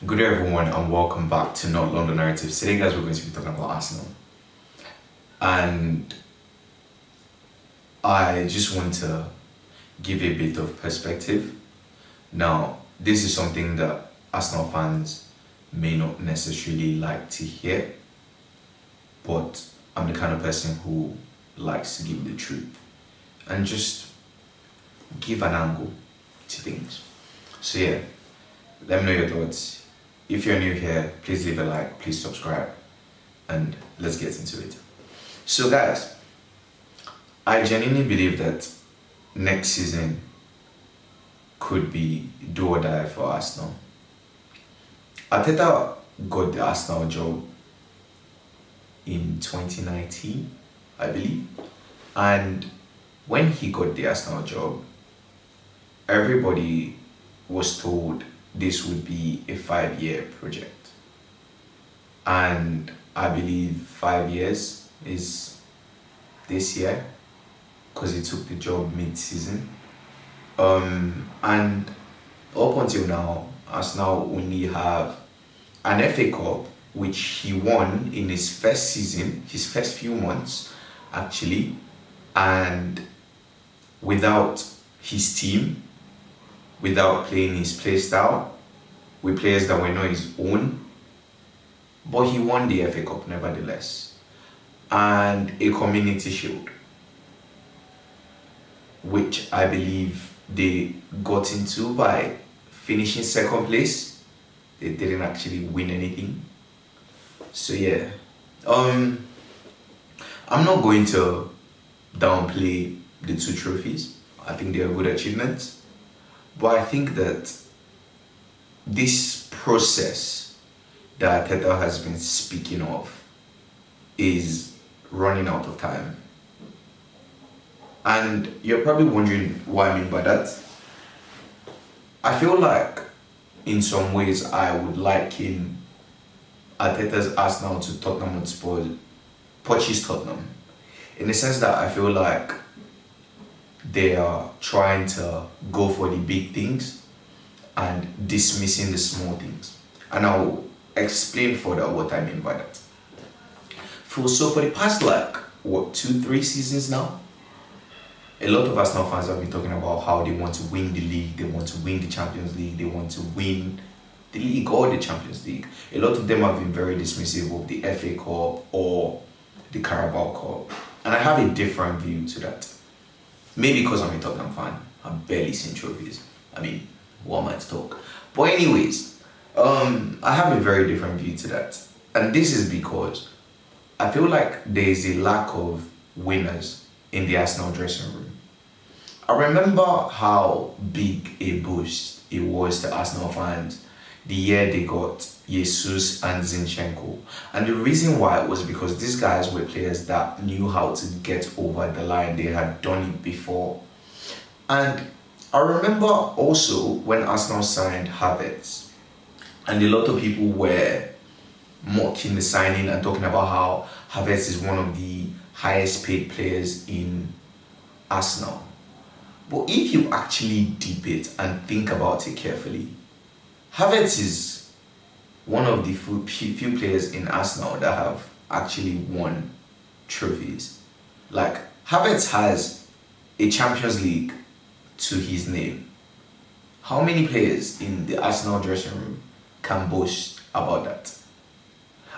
Good day everyone and welcome back to Not London Narratives. Today guys we're going to be talking about Arsenal. And I just want to give a bit of perspective. Now, this is something that Arsenal fans may not necessarily like to hear, but I'm the kind of person who likes to give the truth and just give an angle to things. So yeah, let me know your thoughts. If you're new here, please leave a like, please subscribe, and let's get into it. So guys, I genuinely believe that next season could be do or die for Arsenal. Arteta got the Arsenal job in 2019, I believe. And when he got the Arsenal job, everybody was told this would be a 5-year project. And I believe 5 years is this year because he took the job mid-season. And up until now, Arsenal only have an FA Cup, which he won in his first season, his first few months actually, and without his team, without playing his play style, with players that were not his own, but he won the FA Cup nevertheless, and a Community Shield, which I believe they got into by finishing second place. They didn't actually win anything. So yeah, I'm not going to downplay the two trophies. I think they are good achievements. But I think that this process that Arteta has been speaking of is running out of time. And you're probably wondering what I mean by that. I feel like in some ways I would liken Arteta's Arsenal to Tottenham Hotspur, Poch's Tottenham, in the sense that I feel like they are trying to go for the big things and dismissing the small things. And I'll explain further what I mean by that. So for the past 2-3 seasons now, a lot of Arsenal fans have been talking about how they want to win the league, they want to win the Champions League, they want to win the league or the Champions League. A lot of them have been very dismissive of the FA Cup or the Carabao Cup. And I have a different view to that. Maybe because I'm a Tottenham fan, I've barely seen trophies. I mean, what am I to talk? But anyways, I have a very different view to that. And this is because I feel like there is a lack of winners in the Arsenal dressing room. I remember how big a boost it was to Arsenal fans the year they got Jesus and Zinchenko. And the reason why was because these guys were players that knew how to get over the line. They had done it before. And I remember also when Arsenal signed Havertz, and a lot of people were mocking the signing and talking about how Havertz is one of the highest paid players in Arsenal. But if you actually deep it and think about it carefully, Havertz is one of the few players in Arsenal that have actually won trophies. Like, Havertz has a Champions League to his name. How many players in the Arsenal dressing room can boast about that?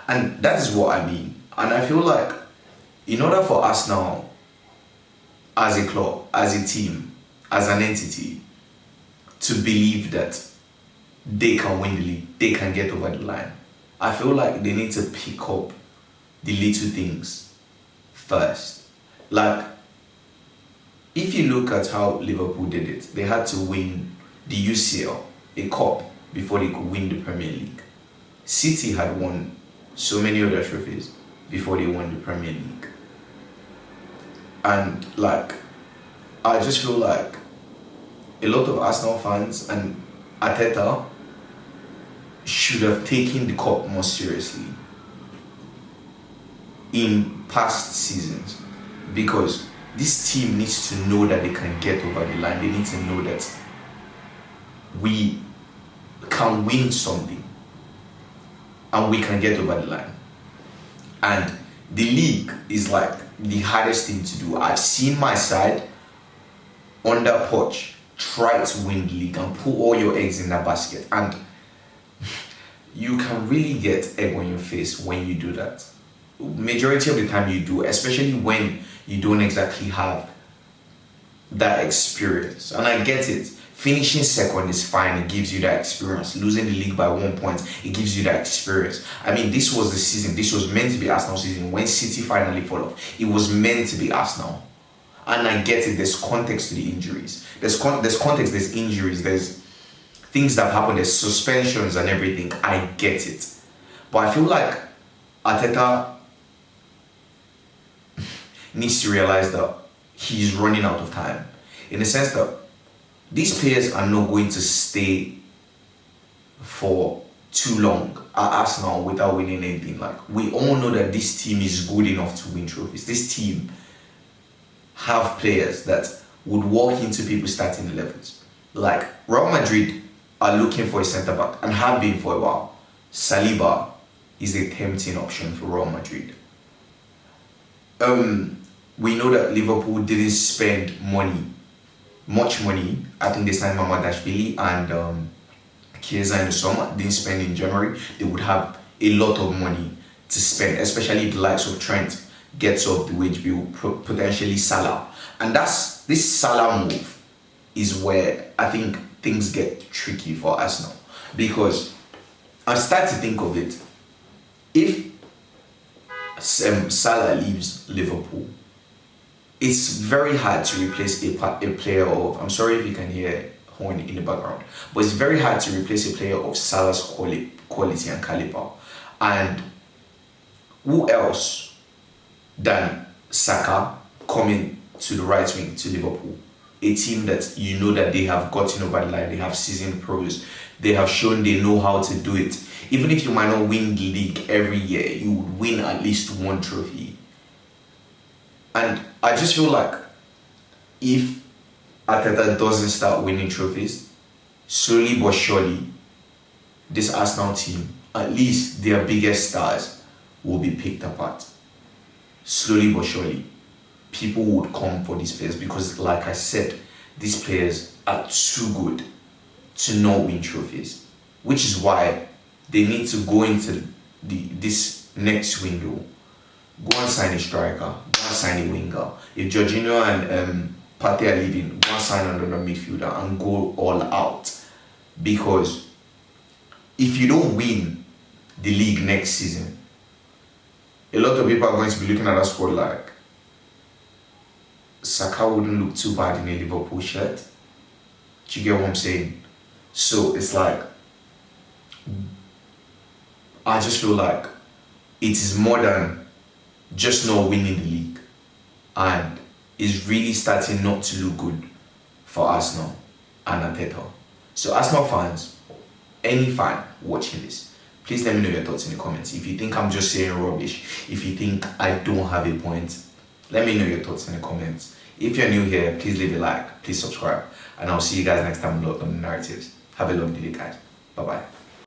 And that is what I mean. And I feel like in order for Arsenal as a club, as a team, as an entity, to believe that they can win the league, they can get over the line, I feel like they need to pick up the little things first. Like, if you look at how Liverpool did it, they had to win the UCL, a cup, before they could win the Premier League. City had won so many other trophies before they won the Premier League. And I just feel like a lot of Arsenal fans and Arteta should have taken the cup more seriously in past seasons, because this team needs to know that they can get over the line. They need to know that we can win something. and we can get over the line. And the league is like the hardest thing to do. I've seen my side under Poch try to win the league and put all your eggs in that basket, and you can really get egg on your face when you do that. Majority of the time you do, especially when you don't exactly have that experience. And I get it. Finishing second is fine, it gives you that experience. Losing the league by 1 point, it gives you that experience. I mean, this was the season, this was meant to be Arsenal's season. When City finally fell off, it was meant to be Arsenal. And I get it, there's context to the injuries. There's context, there's injuries, there's things that happen, there's suspensions and everything. I get it. But I feel like Arteta needs to realize that he's running out of time. In the sense that these players are not going to stay for too long at Arsenal without winning anything. Like, we all know that this team is good enough to win trophies. This team have players that would walk into people's starting 11s. Like, Real Madrid are looking for a centre back and have been for a while. Saliba is a tempting option for Real Madrid. We know that Liverpool didn't spend much money. I think they signed Mamadashvili and Chiesa in the summer. Didn't spend in January. They would have a lot of money to spend, especially if the likes of Trent gets off the wage bill, potentially Salah. And this Salah move is where I think things get tricky for Arsenal, because I start to think of it. If Salah leaves Liverpool, it's very hard to replace a player of, I'm sorry if you can hear horn in the background, but it's very hard to replace a player of Salah's quality and caliber. And who else than Saka coming to the right wing to Liverpool? A team that you know that they have gotten over the line, they have seasoned pros, they have shown they know how to do it. Even if you might not win the league every year, you would win at least one trophy. And I just feel like if Arteta doesn't start winning trophies, slowly but surely, this Arsenal team, at least their biggest stars, will be picked apart. Slowly but surely, people would come for these players because, like I said, these players are too good to not win trophies, which is why they need to go into this next window. Go and sign a striker, go and sign a winger. If Jorginho and Partey are leaving, go and sign another midfielder and go all out. Because if you don't win the league next season, a lot of people are going to be looking at that squad like, Saka wouldn't look too bad in a Liverpool shirt. Do you get what I'm saying? So it's like, I just feel like it is more than just not winning the league, and is really starting not to look good for Arsenal and Arteta. So Arsenal fans, any fan watching this, please let me know your thoughts in the comments. If you think I'm just saying rubbish, if you think I don't have a point, let me know your thoughts in the comments. If you're new here, please leave a like, please subscribe, and I'll see you guys next time on the Narratives. Have a lovely day, guys. Bye-bye.